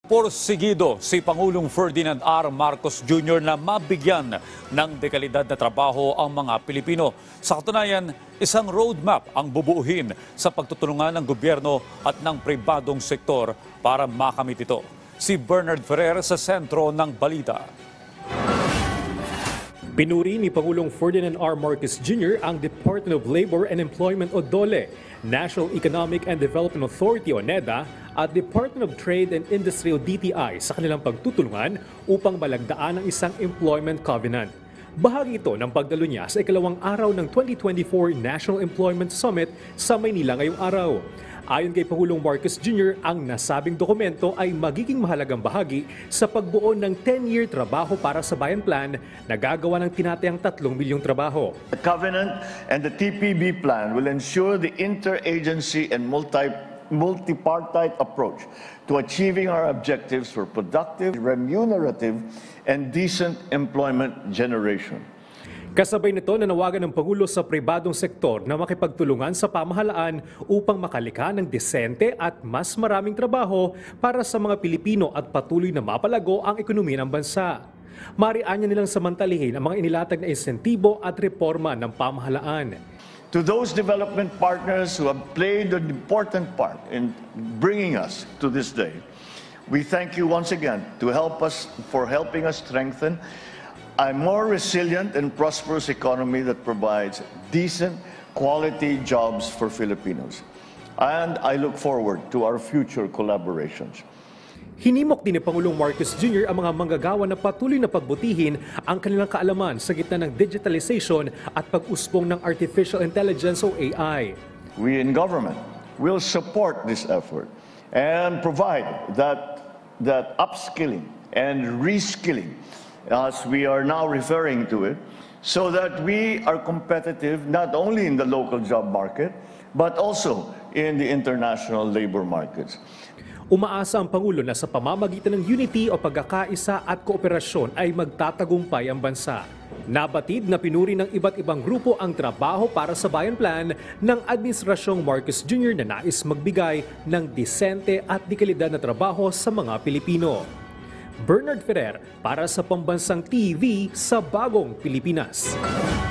Porsigido si Pangulong Ferdinand R. Marcos Jr. na mabigyan ng dekalidad na trabaho ang mga Pilipino. Sa katunayan, isang roadmap ang bubuuhin sa pagtutulungan ng gobyerno at ng pribadong sektor para makamit ito. Si Bernard Ferrer sa sentro ng balita. Pinuri ni Pangulong Ferdinand R. Marcos Jr. ang Department of Labor and Employment o DOLE, National Economic and Development Authority o NEDA at Department of Trade and Industry o DTI sa kanilang pagtutulungan upang malagdaan ang isang employment covenant. Bahagi ito ng pagdalo niya sa ikalawang araw ng 2024 National Employment Summit sa Maynila ngayong araw. Ayon kay Pangulong Marcos Jr., ang nasabing dokumento ay magiging mahalagang bahagi sa pagbuo ng 10-year trabaho para sa Bayan Plan na gagawa ng tinatayang 3 milyong trabaho. The covenant and the TPB plan will ensure the interagency and multipartite approach to achieving our objectives for productive, remunerative, and decent employment generation. Kasabay nito, nanawagan ng Pangulo sa pribadong sektor na makipagtulungan sa pamahalaan upang makalikha ng disente at mas maraming trabaho para sa mga Pilipino at patuloy na mapalago ang ekonomiya ng bansa. Marian niya nilang samantalihin ang mga inilatag na insentibo at reforma ng pamahalaan. To those development partners who have played an important part in bringing us to this day, we thank you once again for helping us strengthen a more resilient and prosperous economy that provides decent, quality jobs for Filipinos. And I look forward to our future collaborations. Hinimok din ni Pangulong Marcos Jr. ang mga manggagawa na patuloy na pagbutihin ang kanilang kaalaman sa gitna ng digitalization at pag-usbong ng artificial intelligence o AI. We in government will support this effort and provide that upskilling and reskilling, as we are now referring to it, so that we are competitive not only in the local job market, but also in the international labor markets. Umaasa ang Pangulo na sa pamamagitan ng unity o pagkakaisa at kooperasyon ay magtatagumpay ang bansa. Nabatid na pinuri ng iba't ibang grupo ang trabaho para sa Bayan Plan ng Administrasyong Marcos Jr. na nais magbigay ng disente at dekalidad na trabaho sa mga Pilipino. Bernard Ferrer para sa Pambansang TV sa Bagong Pilipinas.